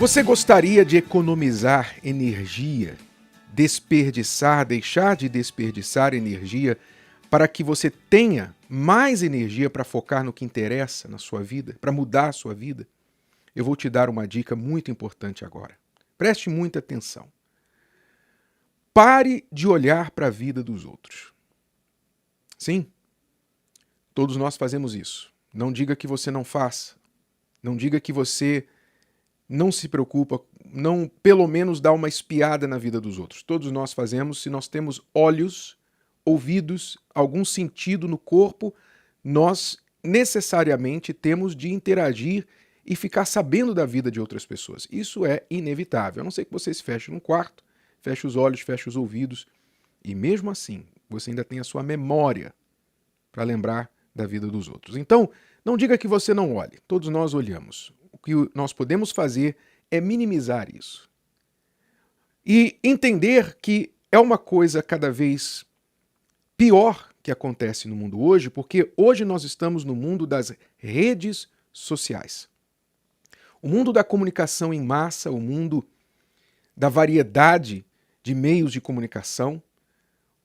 Você gostaria de economizar energia, deixar de desperdiçar energia para que você tenha mais energia para focar no que interessa na sua vida, para mudar a sua vida? Eu vou te dar uma dica muito importante agora. Preste muita atenção. Pare de olhar para a vida dos outros. Sim, todos nós fazemos isso. Não diga que você não faça. Não diga que você não se preocupa, não pelo menos dá uma espiada na vida dos outros. Todos nós fazemos. Se nós temos olhos, ouvidos, algum sentido no corpo, nós necessariamente temos de interagir e ficar sabendo da vida de outras pessoas. Isso é inevitável. A não ser que você se feche num quarto, feche os olhos, feche os ouvidos, e mesmo assim você ainda tem a sua memória para lembrar da vida dos outros. Então, não diga que você não olhe. Todos nós olhamos. O que nós podemos fazer é minimizar isso. E entender que é uma coisa cada vez pior que acontece no mundo hoje, porque hoje nós estamos no mundo das redes sociais. O mundo da comunicação em massa, o mundo da variedade de meios de comunicação,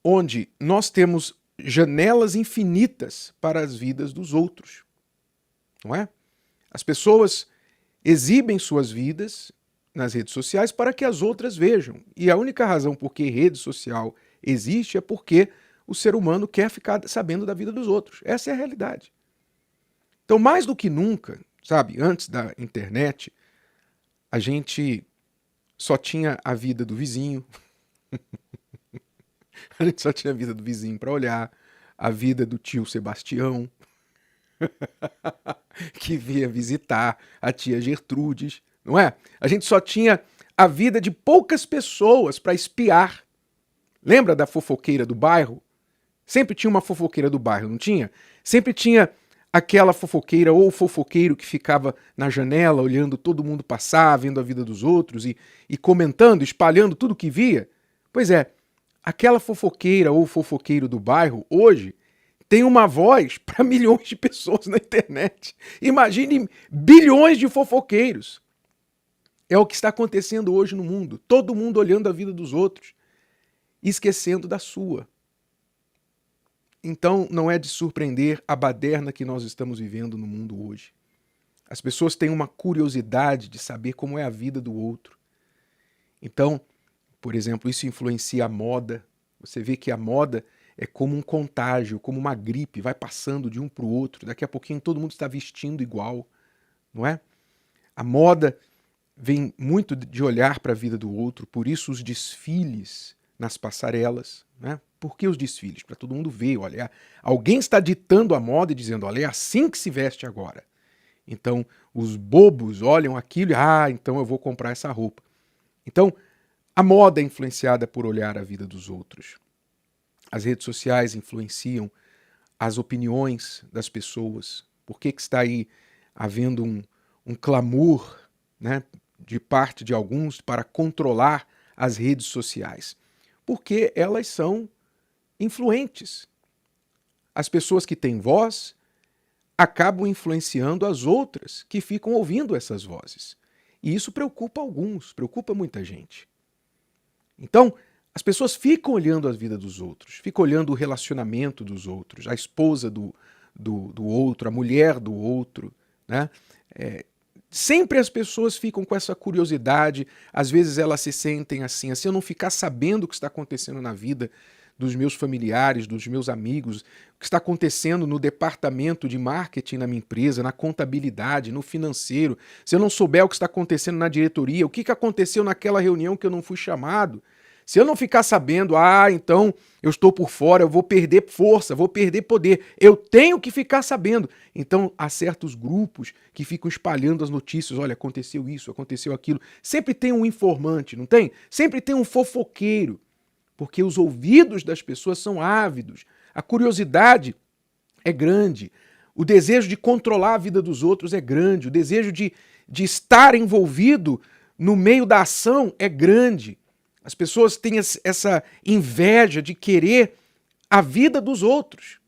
onde nós temos janelas infinitas para as vidas dos outros. Não é? As pessoas exibem suas vidas nas redes sociais para que as outras vejam. E a única razão por que rede social existe é porque o ser humano quer ficar sabendo da vida dos outros. Essa é a realidade. Então, mais do que nunca, sabe, antes da internet, a gente só tinha a vida do vizinho. A gente só tinha a vida do vizinho para olhar, a vida do tio Sebastião, que vinha visitar a tia Gertrudes, não é? A gente só tinha a vida de poucas pessoas para espiar. Lembra da fofoqueira do bairro? Sempre tinha uma fofoqueira do bairro, não tinha? Sempre tinha aquela fofoqueira ou fofoqueiro que ficava na janela olhando todo mundo passar, vendo a vida dos outros e comentando, espalhando tudo que via. Pois é, aquela fofoqueira ou fofoqueiro do bairro hoje tem uma voz para milhões de pessoas na internet. Imagine bilhões de fofoqueiros. É o que está acontecendo hoje no mundo. Todo mundo olhando a vida dos outros e esquecendo da sua. Então, não é de surpreender a baderna que nós estamos vivendo no mundo hoje. As pessoas têm uma curiosidade de saber como é a vida do outro. Então, por exemplo, isso influencia a moda. Você vê que a moda é como um contágio, como uma gripe, vai passando de um para o outro. Daqui a pouquinho todo mundo está vestindo igual, não é? A moda vem muito de olhar para a vida do outro, por isso os desfiles nas passarelas, né? Por que os desfiles? Para todo mundo ver, olha, alguém está ditando a moda e dizendo, olha, é assim que se veste agora. Então, os bobos olham aquilo e, então eu vou comprar essa roupa. Então, a moda é influenciada por olhar a vida dos outros. As redes sociais influenciam as opiniões das pessoas. Por que está aí havendo um clamor, né, de parte de alguns para controlar as redes sociais? Porque elas são influentes. As pessoas que têm voz acabam influenciando as outras que ficam ouvindo essas vozes. E isso preocupa alguns, preocupa muita gente. Então, as pessoas ficam olhando a vida dos outros, ficam olhando o relacionamento dos outros, a esposa do outro, a mulher do outro, né? Sempre as pessoas ficam com essa curiosidade, às vezes elas se sentem assim, eu não ficar sabendo o que está acontecendo na vida dos meus familiares, dos meus amigos, o que está acontecendo no departamento de marketing na minha empresa, na contabilidade, no financeiro, se eu não souber o que está acontecendo na diretoria, o que aconteceu naquela reunião que eu não fui chamado, se eu não ficar sabendo, então eu estou por fora, eu vou perder força, vou perder poder, eu tenho que ficar sabendo. Então há certos grupos que ficam espalhando as notícias, olha, aconteceu isso, aconteceu aquilo. Sempre tem um informante, não tem? Sempre tem um fofoqueiro, porque os ouvidos das pessoas são ávidos, a curiosidade é grande, o desejo de controlar a vida dos outros é grande, o desejo de estar envolvido no meio da ação é grande. As pessoas têm essa inveja de querer a vida dos outros.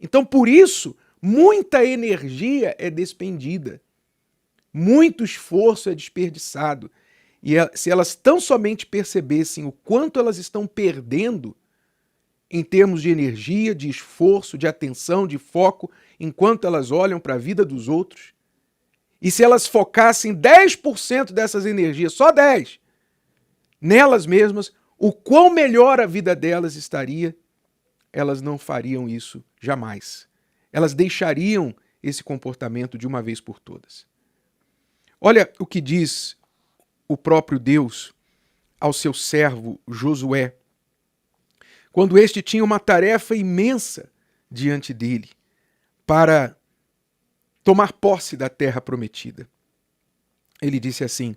Então, por isso, muita energia é despendida. muito esforço é desperdiçado. E se elas tão somente percebessem o quanto elas estão perdendo em termos de energia, de esforço, de atenção, de foco, enquanto elas olham para a vida dos outros, e se elas focassem 10% dessas energias, só 10%, nelas mesmas, o quão melhor a vida delas estaria, elas não fariam isso jamais. Elas deixariam esse comportamento de uma vez por todas. Olha o que diz o próprio Deus ao seu servo Josué, quando este tinha uma tarefa imensa diante dele para tomar posse da terra prometida. Ele disse assim: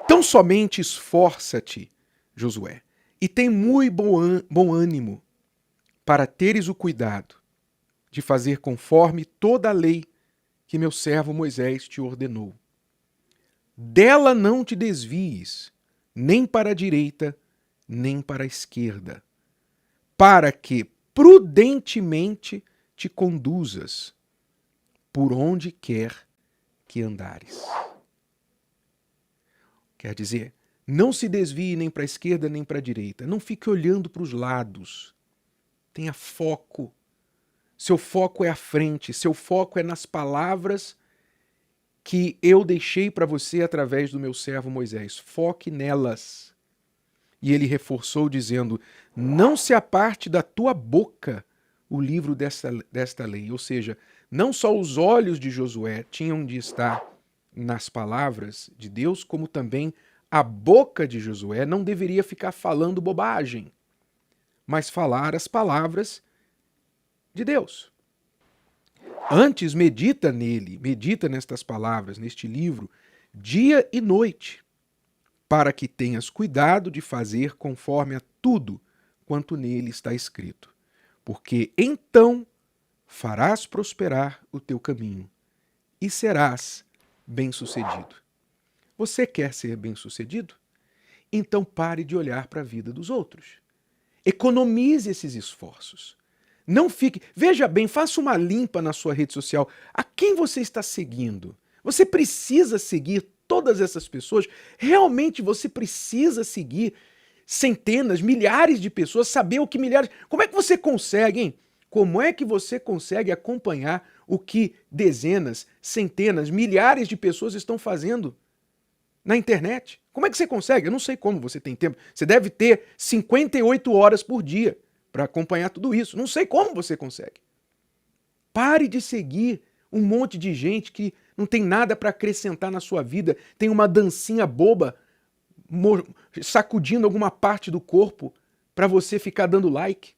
tão somente esforça-te, Josué, e tem muito bom ânimo para teres o cuidado de fazer conforme toda a lei que meu servo Moisés te ordenou. Dela não te desvies, nem para a direita, nem para a esquerda, para que prudentemente te conduzas por onde quer que andares. Quer dizer, não se desvie nem para a esquerda nem para a direita. Não fique olhando para os lados. Tenha foco. Seu foco é à frente. Seu foco é nas palavras que eu deixei para você através do meu servo Moisés. Foque nelas. E ele reforçou dizendo: não se aparte da tua boca o livro desta lei. Ou seja, não só os olhos de Josué tinham de estar nas palavras de Deus, como também a boca de Josué não deveria ficar falando bobagem, mas falar as palavras de Deus. Antes, medita nele, medita nestas palavras, neste livro, dia e noite, para que tenhas cuidado de fazer conforme a tudo quanto nele está escrito. Porque então farás prosperar o teu caminho e serás bem-sucedido. Você quer ser bem-sucedido? Então pare de olhar para a vida dos outros. Economize esses esforços. Não fique... Veja bem, faça uma limpa na sua rede social. A quem você está seguindo? Você precisa seguir todas essas pessoas? Realmente você precisa seguir centenas, milhares de pessoas, saber o que milhares... Como é que você consegue, hein? Como é que você consegue acompanhar o que dezenas, centenas, milhares de pessoas estão fazendo na internet? Como é que você consegue? Eu não sei como você tem tempo. Você deve ter 58 horas por dia para acompanhar tudo isso. Não sei como você consegue. Pare de seguir um monte de gente que não tem nada para acrescentar na sua vida, tem uma dancinha boba sacudindo alguma parte do corpo para você ficar dando like.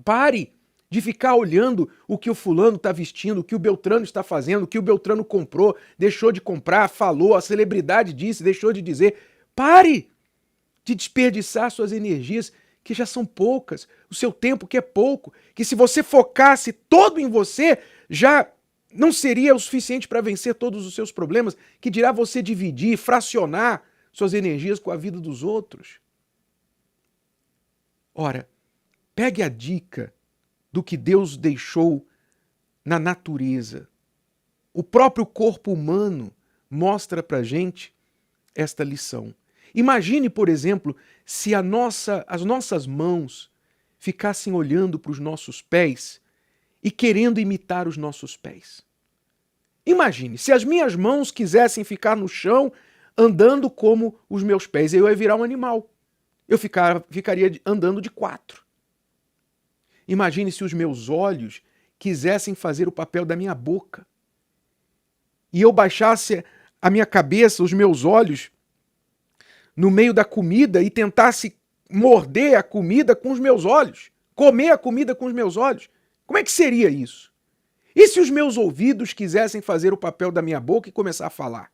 Pare de ficar olhando o que o fulano está vestindo, o que o Beltrano está fazendo, o que o Beltrano comprou, deixou de comprar, falou, a celebridade disse, deixou de dizer. Pare de desperdiçar suas energias, que já são poucas, o seu tempo que é pouco, que se você focasse todo em você, já não seria o suficiente para vencer todos os seus problemas, que dirá você dividir, fracionar suas energias com a vida dos outros. Ora, pegue a dica do que Deus deixou na natureza. O próprio corpo humano mostra para a gente esta lição. Imagine, por exemplo, se as nossas mãos ficassem olhando para os nossos pés e querendo imitar os nossos pés. Imagine, se as minhas mãos quisessem ficar no chão andando como os meus pés, eu ia virar um animal. Eu ficaria andando de 4. Imagine se os meus olhos quisessem fazer o papel da minha boca e eu baixasse a minha cabeça, os meus olhos, no meio da comida e tentasse morder a comida com os meus olhos, comer a comida com os meus olhos. Como é que seria isso? E se os meus ouvidos quisessem fazer o papel da minha boca e começar a falar?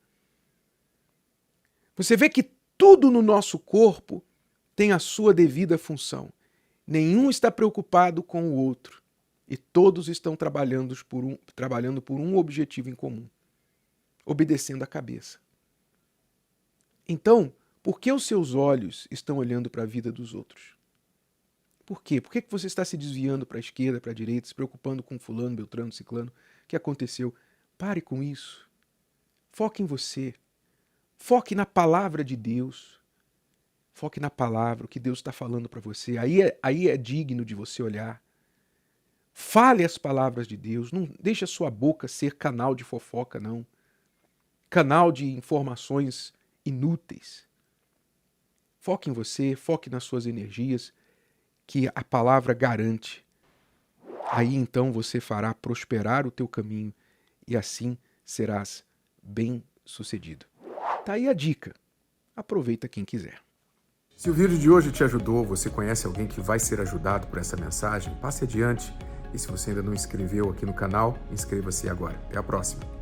Você vê que tudo no nosso corpo tem a sua devida função. Nenhum está preocupado com o outro e todos estão trabalhando por um objetivo em comum, obedecendo a cabeça. Então, por que os seus olhos estão olhando para a vida dos outros? Por quê? Por que você está se desviando para a esquerda, para a direita, se preocupando com fulano, beltrano, ciclano? O que aconteceu? Pare com isso. Foque em você. Foque na palavra de Deus. Foque na palavra, o que Deus está falando para você. Aí é digno de você olhar. Fale as palavras de Deus. Não deixe a sua boca ser canal de fofoca, não. Canal de informações inúteis. Foque em você, foque nas suas energias, que a palavra garante. Aí então você fará prosperar o teu caminho e assim serás bem-sucedido. Tá aí a dica. Aproveita quem quiser. Se o vídeo de hoje te ajudou, você conhece alguém que vai ser ajudado por essa mensagem, passe adiante. E se você ainda não inscreveu aqui no canal, inscreva-se agora. Até a próxima.